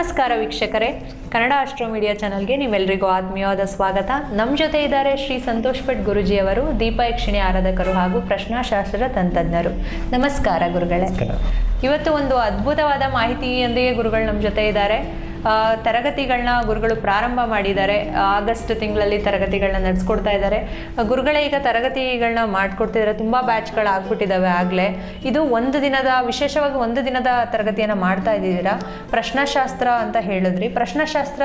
ನಮಸ್ಕಾರ ವೀಕ್ಷಕರೇ, Kannada astro media ಚಾನಲ್ಗೆ ನೀವೆಲ್ಲರಿಗೂ ಆತ್ಮೀಯವಾದ ಸ್ವಾಗತ. ನಮ್ಮ ಜೊತೆ ಇದ್ದಾರೆ ಶ್ರೀ ಸಂತೋಷ್ ಭಟ್ ಗುರುಜಿಯವರು, ದೀಪಯಕ್ಷಿಣಿ ಆರಾಧಕರು ಹಾಗೂ ಪ್ರಶ್ನಾಶಾಸ್ತ್ರದ ತಂತ್ರಜ್ಞರು. ನಮಸ್ಕಾರ ಗುರುಗಳೇ. ಇವತ್ತು ಒಂದು ಅದ್ಭುತವಾದ ಮಾಹಿತಿಯೊಂದಿಗೆ ಗುರುಗಳು ನಮ್ಮ ಜೊತೆ ಇದ್ದಾರೆ. ತರಗತಿಗಳನ್ನ ಗುರುಗಳು ಪ್ರಾರಂಭ ಮಾಡಿದ್ದಾರೆ. ಆಗಸ್ಟ್ ತಿಂಗಳಲ್ಲಿ ತರಗತಿಗಳನ್ನ ನಡೆಸ್ಕೊಡ್ತಾ ಇದ್ದಾರೆ. ಗುರುಗಳೇ, ಈಗ ತರಗತಿಗಳನ್ನ ಮಾಡಿಕೊಡ್ತಿದ್ದಾರೆ. ತುಂಬ ಬ್ಯಾಚ್ಗಳು ಆಗ್ಬಿಟ್ಟಿದ್ದಾವೆ ಆಗಲೇ. ಇದು ಒಂದು ದಿನದ, ವಿಶೇಷವಾಗಿ ಒಂದು ದಿನದ ತರಗತಿಯನ್ನು ಮಾಡ್ತಾ ಇದ್ದೀರಾ. ಪ್ರಶ್ನಾಶಾಸ್ತ್ರ ಅಂತ ಹೇಳಿದ್ರಿ. ಪ್ರಶ್ನಾಶಾಸ್ತ್ರ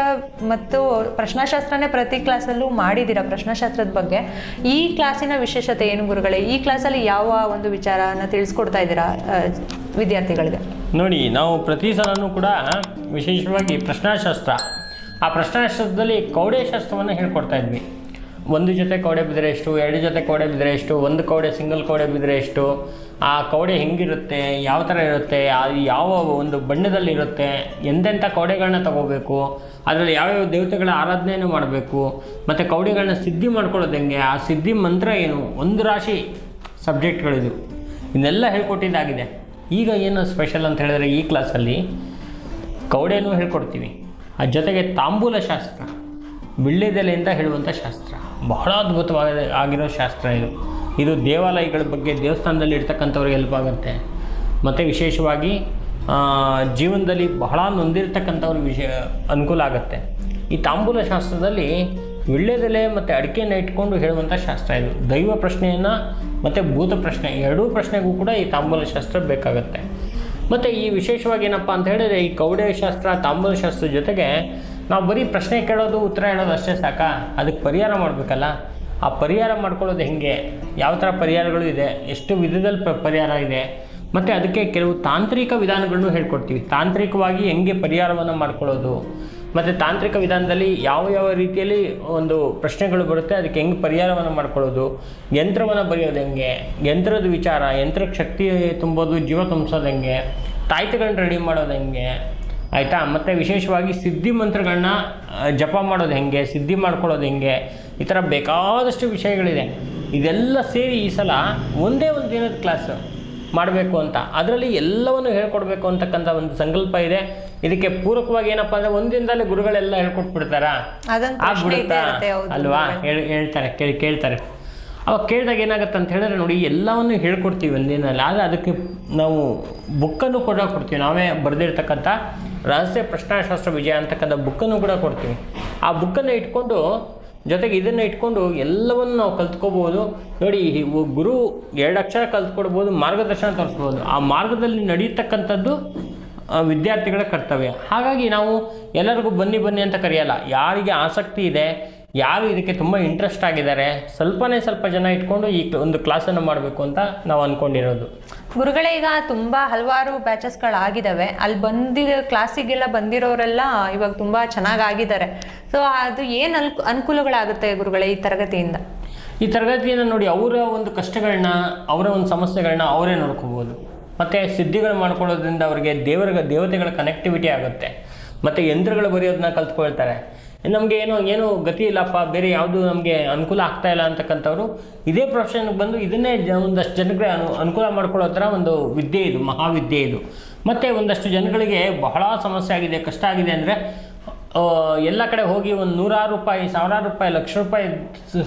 ಮತ್ತು ಪ್ರಶ್ನಾಶಾಸ್ತ್ರನೇ ಪ್ರತಿ ಕ್ಲಾಸಲ್ಲೂ ಮಾಡಿದ್ದೀರಾ ಪ್ರಶ್ನಾಶಾಸ್ತ್ರದ ಬಗ್ಗೆ. ಈ ಕ್ಲಾಸಿನ ವಿಶೇಷತೆ ಏನು ಗುರುಗಳೇ? ಈ ಕ್ಲಾಸಲ್ಲಿ ಯಾವ ಒಂದು ವಿಚಾರನ ತಿಳಿಸ್ಕೊಡ್ತಾ ಇದ್ದೀರಾ ವಿದ್ಯಾರ್ಥಿಗಳಿಗೆ? ನೋಡಿ, ನಾವು ಪ್ರತಿ ಸಲನೂ ಕೂಡ ವಿಶೇಷವಾಗಿ ಪ್ರಶ್ನಾಶಾಸ್ತ್ರ, ಆ ಪ್ರಶ್ನಾಶಾಸ್ತ್ರದಲ್ಲಿ ಕೌಡೆ ಶಾಸ್ತ್ರವನ್ನು ಹೇಳ್ಕೊಡ್ತಾ ಇದ್ವಿ. ಒಂದು ಜೊತೆ ಕೌಡೆ ಬಿದ್ದರೆ ಎಷ್ಟು, ಎರಡು ಜೊತೆ ಕೌಡೆ ಬಿದ್ದರೆ ಎಷ್ಟು, ಒಂದು ಕೌಡೆ ಸಿಂಗಲ್ ಕೌಡೆ ಬಿದ್ದರೆ ಎಷ್ಟು, ಆ ಕೌಡೆ ಹೆಂಗಿರುತ್ತೆ, ಯಾವ ಥರ ಇರುತ್ತೆ, ಯಾವ ಒಂದು ಬಣ್ಣದಲ್ಲಿರುತ್ತೆ, ಎಂತೆಂಥ ಕೌಡೆಗಳನ್ನ ತಗೋಬೇಕು, ಅದರಲ್ಲಿ ಯಾವ್ಯಾವ ದೇವತೆಗಳ ಆರಾಧನೆಯನ್ನು ಮಾಡಬೇಕು, ಮತ್ತು ಕೌಡೆಗಳನ್ನ ಸಿದ್ಧಿ ಮಾಡ್ಕೊಳ್ಳೋದು ಹೆಂಗೆ, ಆ ಸಿದ್ಧಿ ಮಂತ್ರ ಏನು, ಒಂದು ರಾಶಿ ಸಬ್ಜೆಕ್ಟ್ಗಳಿದು, ಇದನ್ನೆಲ್ಲ ಹೇಳ್ಕೊಟ್ಟಿದ್ದಾಗಿದೆ. ಈಗ ಏನು ಸ್ಪೆಷಲ್ ಅಂತ ಹೇಳಿದ್ರೆ, ಈ ಕ್ಲಾಸಲ್ಲಿ ಕೌಡೆನೂ ಹೇಳ್ಕೊಡ್ತೀವಿ, ಆ ಜೊತೆಗೆ ತಾಂಬೂಲ ಶಾಸ್ತ್ರ, ವಿಳ್ಯದೆಲೆಯಿಂದ ಹೇಳುವಂಥ ಶಾಸ್ತ್ರ, ಬಹಳ ಅದ್ಭುತವಾದ ಆಗಿರೋ ಶಾಸ್ತ್ರ ಇದು ದೇವಾಲಯಗಳ ಬಗ್ಗೆ, ದೇವಸ್ಥಾನದಲ್ಲಿ ಇರ್ತಕ್ಕಂಥವ್ರಿಗೆ ಹೆಲ್ಪ್ ಆಗುತ್ತೆ. ಮತ್ತು ವಿಶೇಷವಾಗಿ ಜೀವನದಲ್ಲಿ ಬಹಳ ನೊಂದಿರ್ತಕ್ಕಂಥವ್ರಿಗೆ ಅನುಕೂಲ ಆಗುತ್ತೆ. ಈ ತಾಂಬೂಲ ಶಾಸ್ತ್ರದಲ್ಲಿ ವಿಳ್ಯದೆಲೆ ಮತ್ತು ಅಡಿಕೆಯನ್ನು ಇಟ್ಕೊಂಡು ಹೇಳುವಂಥ ಶಾಸ್ತ್ರ ಇದು. ದೈವ ಪ್ರಶ್ನೆಯನ್ನು ಮತ್ತು ಭೂತ ಪ್ರಶ್ನೆ, ಎರಡೂ ಪ್ರಶ್ನೆಗೂ ಕೂಡ ಈ ತಾಂಬೂಲ ಶಾಸ್ತ್ರ ಬೇಕಾಗುತ್ತೆ. ಮತ್ತು ಈ ವಿಶೇಷವಾಗಿ ಏನಪ್ಪ ಅಂತ ಹೇಳಿದರೆ, ಈ ಕೌಡೆ ಶಾಸ್ತ್ರ, ತಾಂಬೂಲ ಶಾಸ್ತ್ರ ಜೊತೆಗೆ ನಾವು ಬರೀ ಪ್ರಶ್ನೆ ಕೇಳೋದು, ಉತ್ತರ ಹೇಳೋದು ಅಷ್ಟೇ ಸಾಕಾ? ಅದಕ್ಕೆ ಪರಿಹಾರ ಮಾಡಬೇಕಲ್ಲ. ಆ ಪರಿಹಾರ ಮಾಡ್ಕೊಳ್ಳೋದು ಹೆಂಗೆ, ಯಾವ ಥರ ಪರಿಹಾರಗಳು ಇದೆ, ಎಷ್ಟು ವಿಧದಲ್ಲಿ ಪರಿಹಾರ ಇದೆ, ಮತ್ತು ಅದಕ್ಕೆ ಕೆಲವು ತಾಂತ್ರಿಕ ವಿಧಾನಗಳನ್ನು ಹೇಳ್ಕೊಡ್ತೀವಿ. ತಾಂತ್ರಿಕವಾಗಿ ಹೆಂಗೆ ಪರಿಹಾರವನ್ನು ಮಾಡ್ಕೊಳ್ಳೋದು, ಮತ್ತು ತಾಂತ್ರಿಕ ವಿಧಾನದಲ್ಲಿ ಯಾವ ಯಾವ ರೀತಿಯಲ್ಲಿ ಒಂದು ಪ್ರಶ್ನೆಗಳು ಬರುತ್ತೆ, ಅದಕ್ಕೆ ಹೆಂಗೆ ಪರಿಹಾರವನ್ನು ಮಾಡ್ಕೊಳ್ಳೋದು, ಯಂತ್ರವನ್ನು ಬರೆಯೋದು ಹೆಂಗೆ, ಯಂತ್ರದ ವಿಚಾರ, ಯಂತ್ರಕ್ಕೆ ಶಕ್ತಿ ತುಂಬೋದು, ಜೀವ ತುಂಬಿಸೋದು ಹೆಂಗೆ, ತಾಯ್ತಗಳನ್ನ ರೆಡಿ ಮಾಡೋದು ಹೆಂಗೆ, ಆಯಿತಾ? ಮತ್ತು ವಿಶೇಷವಾಗಿ ಸಿದ್ಧಿ ಮಂತ್ರಗಳನ್ನ ಜಪ ಮಾಡೋದು ಹೆಂಗೆ, ಸಿದ್ಧಿ ಮಾಡ್ಕೊಳ್ಳೋದು ಹೆಂಗೆ, ಈ ಥರ ಬೇಕಾದಷ್ಟು ವಿಷಯಗಳಿದೆ. ಇದೆಲ್ಲ ಸೇರಿ ಈ ಸಲ ಒಂದೇ ಒಂದು ದಿನದ ಕ್ಲಾಸು ಮಾಡಬೇಕು ಅಂತ, ಅದರಲ್ಲಿ ಎಲ್ಲವನ್ನು ಹೇಳ್ಕೊಡ್ಬೇಕು ಅಂತಕ್ಕಂಥ ಒಂದು ಸಂಕಲ್ಪ ಇದೆ. ಇದಕ್ಕೆ ಪೂರಕವಾಗಿ ಏನಪ್ಪ ಅಂದರೆ, ಒಂದಿನದಲ್ಲೇ ಗುರುಗಳೆಲ್ಲ ಹೇಳ್ಕೊಟ್ಬಿಡ್ತಾರಾ? ಆಗ್ಬಿಡುತ್ತಾ ಅಲ್ವಾ? ಹೇಳ್ತಾರೆ, ಕೇಳ್ತಾರೆ. ಅವಾಗ ಕೇಳಿದಾಗ ಏನಾಗುತ್ತೆ ಅಂತ ಹೇಳಿದ್ರೆ, ನೋಡಿ, ಎಲ್ಲವನ್ನು ಹೇಳ್ಕೊಡ್ತೀವಿ ಒಂದಿನಲ್ಲಿ. ಆದರೆ ಅದಕ್ಕೆ ನಾವು ಬುಕ್ಕನ್ನು ಕೂಡ ಕೊಡ್ತೀವಿ. ನಾವೇ ಬರೆದಿರ್ತಕ್ಕಂಥ ರಹಸ್ಯ ಪ್ರಶ್ನಾಶಾಸ್ತ್ರ ವಿಜಯ ಅಂತಕ್ಕಂಥ ಬುಕ್ಕನ್ನು ಕೂಡ ಕೊಡ್ತೀವಿ. ಆ ಬುಕ್ಕನ್ನು ಇಟ್ಕೊಂಡು, ಜೊತೆಗೆ ಇದನ್ನು ಇಟ್ಕೊಂಡು ಎಲ್ಲವನ್ನು ನಾವು ಕಲ್ತ್ಕೋಬೋದು. ನೋಡಿ, ಗುರು 2 ಅಕ್ಷರ ಕಲ್ತ್ಕೊಡ್ಬೋದು, ಮಾರ್ಗದರ್ಶನ ತೋರಿಸ್ಬೋದು. ಆ ಮಾರ್ಗದಲ್ಲಿ ನಡೀತಕ್ಕಂಥದ್ದು ವಿದ್ಯಾರ್ಥಿಗಳ ಕರ್ತವ್ಯ. ಹಾಗಾಗಿ ನಾವು ಎಲ್ಲರಿಗೂ ಬನ್ನಿ ಅಂತ ಕರೆಯಲ್ಲ. ಯಾರಿಗೆ ಆಸಕ್ತಿ ಇದೆ, ಯಾರು ಇದಕ್ಕೆ ತುಂಬ ಇಂಟ್ರೆಸ್ಟ್ ಆಗಿದ್ದಾರೆ, ಸ್ವಲ್ಪ ಜನ ಇಟ್ಕೊಂಡು ಈ ಒಂದು ಕ್ಲಾಸನ್ನು ಮಾಡಬೇಕು ಅಂತ ನಾವು ಅಂದ್ಕೊಂಡಿರೋದು. ಗುರುಗಳೇ, ಈಗ ತುಂಬ ಹಲವಾರು ಬ್ಯಾಚಸ್ಗಳಾಗಿದ್ದಾವೆ. ಅಲ್ಲಿ ಕ್ಲಾಸಿಗೆಲ್ಲ ಬಂದಿರೋರೆಲ್ಲ ಇವಾಗ ತುಂಬ ಚೆನ್ನಾಗಾಗಿದ್ದಾರೆ. ಸೊ ಅದು ಏನು ಅನುಕೂಲಗಳಾಗುತ್ತೆ ಗುರುಗಳೇ ಈ ತರಗತಿಯಿಂದ? ಈ ತರಗತಿಯನ್ನು ನೋಡಿ, ಅವರ ಒಂದು ಕಷ್ಟಗಳನ್ನ, ಅವರ ಒಂದು ಸಮಸ್ಯೆಗಳನ್ನ ಅವರೇ ನೋಡ್ಕೋಬೋದು. ಮತ್ತು ಸಿದ್ಧಿಗಳು ಮಾಡ್ಕೊಳ್ಳೋದ್ರಿಂದ ಅವರಿಗೆ ದೇವತೆಗಳ ಕನೆಕ್ಟಿವಿಟಿ ಆಗುತ್ತೆ. ಮತ್ತು ಯಂತ್ರಗಳು ಬರೆಯೋದನ್ನ ಕಲ್ತ್ಕೊಳ್ತಾರೆ. ನಮಗೆ ಏನು ಗತಿ ಇಲ್ಲಪ್ಪ, ಬೇರೆ ಯಾವುದು ನಮಗೆ ಅನುಕೂಲ ಆಗ್ತಾಯಿಲ್ಲ ಅಂತಕ್ಕಂಥವ್ರು ಇದೇ ಪ್ರೊಫೆಷನ್ಗೆ ಬಂದು ಇದನ್ನೇ ಒಂದಷ್ಟು ಜನಕ್ಕೆ ಅನುಕೂಲ ಮಾಡ್ಕೊಳ್ಳೋ ಥರ ಒಂದು ವಿದ್ಯೆ ಇದು, ಮಹಾವಿದ್ಯೆ ಇದು. ಮತ್ತು ಒಂದಷ್ಟು ಜನಗಳಿಗೆ ಬಹಳ ಸಮಸ್ಯೆ ಆಗಿದೆ, ಕಷ್ಟ ಆಗಿದೆ ಅಂದರೆ, ಎಲ್ಲ ಕಡೆ ಹೋಗಿ ಒಂದು 100,000 ರೂಪಾಯಿ, 1,000 ರೂಪಾಯಿ, ಲಕ್ಷ ರೂಪಾಯಿ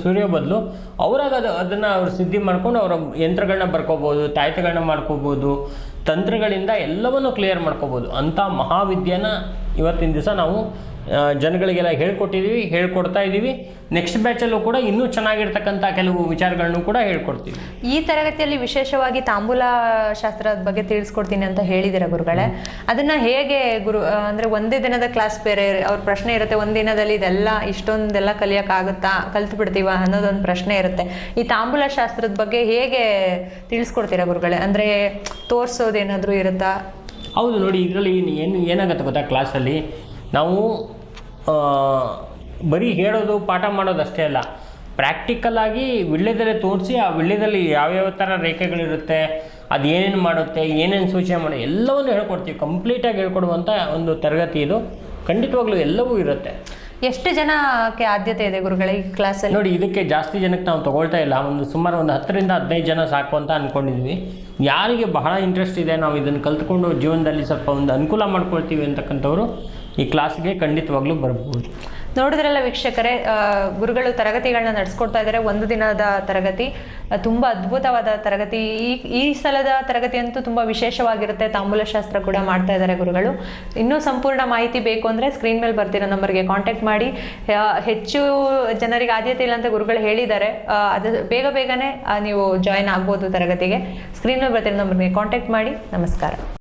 ಸುರಿಯೋ ಬದಲು ಅವರಾಗ ಅದನ್ನು ಅವ್ರು ಸಿದ್ಧಿ ಮಾಡ್ಕೊಂಡು ಅವರ ಯಂತ್ರಗಳನ್ನ ಬರ್ಕೋಬೋದು, ತಾಯ್ತಗಳನ್ನ ಮಾಡ್ಕೋಬೋದು, ತಂತ್ರಗಳಿಂದ ಎಲ್ಲವನ್ನು ಕ್ಲಿಯರ್ ಮಾಡ್ಕೋಬೋದು. ಅಂಥ ಮಹಾವಿದ್ಯೆನ ಇವತ್ತಿನ ದಿವಸ ನಾವು ಜನಗಳಿಗೆಲ್ಲ ಹೇಳ್ಕೊಡ್ತಾ ಇದ್ದೀವಿ. ನೆಕ್ಸ್ಟ್ ಬ್ಯಾಚಲ್ಲೂ ಕೂಡ ಇನ್ನೂ ಚೆನ್ನಾಗಿರ್ತಕ್ಕಂಥ ಕೆಲವು ವಿಚಾರಗಳನ್ನು ಕೂಡ ಹೇಳ್ಕೊಡ್ತೀವಿ. ಈ ತರಗತಿಯಲ್ಲಿ ವಿಶೇಷವಾಗಿ ತಾಂಬೂಲ ಶಾಸ್ತ್ರದ ಬಗ್ಗೆ ತಿಳಿಸ್ಕೊಡ್ತೀನಿ ಅಂತ ಹೇಳಿದ್ದೀರಾ ಗುರುಗಳೇ. ಅದನ್ನು ಹೇಗೆ ಅಂದರೆ ಒಂದೇ ದಿನದ ಕ್ಲಾಸ್ ಬೇರೆ, ಅವ್ರ ಪ್ರಶ್ನೆ ಇರುತ್ತೆ, ಒಂದಿನದಲ್ಲಿ ಇದೆಲ್ಲ ಇಷ್ಟೊಂದೆಲ್ಲ ಕಲಿಯೋಕ್ಕಾಗುತ್ತಾ, ಕಲ್ತು ಬಿಡ್ತೀವ ಅನ್ನೋದೊಂದು ಪ್ರಶ್ನೆ ಇರುತ್ತೆ. ಈ ತಾಂಬೂಲ ಶಾಸ್ತ್ರದ ಬಗ್ಗೆ ಹೇಗೆ ತಿಳಿಸ್ಕೊಡ್ತೀರಾ ಗುರುಗಳೇ? ಅಂದರೆ ತೋರಿಸೋದೇನಾದರೂ ಇರುತ್ತಾ? ಹೌದು, ನೋಡಿ, ಇದರಲ್ಲಿ ಏನಾಗುತ್ತೆ ಗೊತ್ತಾ, ಕ್ಲಾಸಲ್ಲಿ ನಾವು ಬರೀ ಹೇಳೋದು, ಪಾಠ ಮಾಡೋದು ಅಷ್ಟೇ ಅಲ್ಲ, ಪ್ರಾಕ್ಟಿಕಲಾಗಿ ವಿಳ್ಯದೆಲೆ ತೋರಿಸಿ, ಆ ವಿಳ್ಯದಲ್ಲಿ ಯಾವ್ಯಾವ ಥರ ರೇಖೆಗಳಿರುತ್ತೆ, ಅದು ಏನೇನು ಮಾಡುತ್ತೆ, ಏನೇನು ಸೂಚನೆ ಮಾಡಿ, ಎಲ್ಲವನ್ನು ಹೇಳ್ಕೊಡ್ತೀವಿ. ಕಂಪ್ಲೀಟಾಗಿ ಹೇಳ್ಕೊಡುವಂಥ ಒಂದು ತರಗತಿ ಇದು. ಖಂಡಿತವಾಗ್ಲೂ ಎಲ್ಲವೂ ಇರುತ್ತೆ. ಎಷ್ಟು ಜನಕ್ಕೆ ಆದ್ಯತೆ ಇದೆ ಗುರುಗಳೇ ಈ ಕ್ಲಾಸಲ್ಲಿ? ನೋಡಿ, ಇದಕ್ಕೆ ಜಾಸ್ತಿ ಜನಕ್ಕೆ ನಾವು ತೊಗೊಳ್ತಾ ಇಲ್ಲ. ಸುಮಾರು 10 ರಿಂದ 15 ಜನ ಸಾಕು ಅಂತ ಅಂದ್ಕೊಂಡಿದ್ವಿ. ಯಾರಿಗೆ ಬಹಳ ಇಂಟ್ರೆಸ್ಟ್ ಇದೆ, ನಾವು ಇದನ್ನು ಕಲ್ತ್ಕೊಂಡು ಜೀವನದಲ್ಲಿ ಸ್ವಲ್ಪ ಒಂದು ಅನುಕೂಲ ಮಾಡ್ಕೊಳ್ತೀವಿ ಅಂತಕ್ಕಂಥವ್ರು ಈ ಕ್ಲಾಸ್ಗೆ ಖಂಡಿತವಾಗ್ಲೂ ಬರ್ಬೋದು. ನೋಡಿದ್ರಲ್ಲ ವೀಕ್ಷಕರೇ, ಗುರುಗಳು ತರಗತಿಗಳನ್ನ ನಡೆಸ್ಕೊಡ್ತಾ ಇದ್ದಾರೆ. ಒಂದು ದಿನದ ತರಗತಿ ತುಂಬ ಅದ್ಭುತವಾದ ತರಗತಿ. ಈ ಸಲದ ತರಗತಿ ಅಂತೂ ತುಂಬ ವಿಶೇಷವಾಗಿರುತ್ತೆ. ತಾಂಬೂಲಶಾಸ್ತ್ರ ಕೂಡ ಮಾಡ್ತಾ ಇದ್ದಾರೆ ಗುರುಗಳು. ಇನ್ನೂ ಸಂಪೂರ್ಣ ಮಾಹಿತಿ ಬೇಕು ಅಂದರೆ ಸ್ಕ್ರೀನ್ ಮೇಲೆ ಬರ್ತಿರೋ ನಂಬರ್ಗೆ ಕಾಂಟ್ಯಾಕ್ಟ್ ಮಾಡಿ. ಹೆಚ್ಚು ಜನರಿಗೆ ಆದ್ಯತೆ ಇಲ್ಲ ಅಂತ ಗುರುಗಳು ಹೇಳಿದ್ದಾರೆ. ಅದು ಬೇಗನೆ ನೀವು ಜಾಯಿನ್ ಆಗ್ಬೋದು ತರಗತಿಗೆ. ಸ್ಕ್ರೀನ್ ಮೇಲೆ ಬರ್ತಿರೋ ನಂಬರ್ಗೆ ಕಾಂಟ್ಯಾಕ್ಟ್ ಮಾಡಿ. ನಮಸ್ಕಾರ.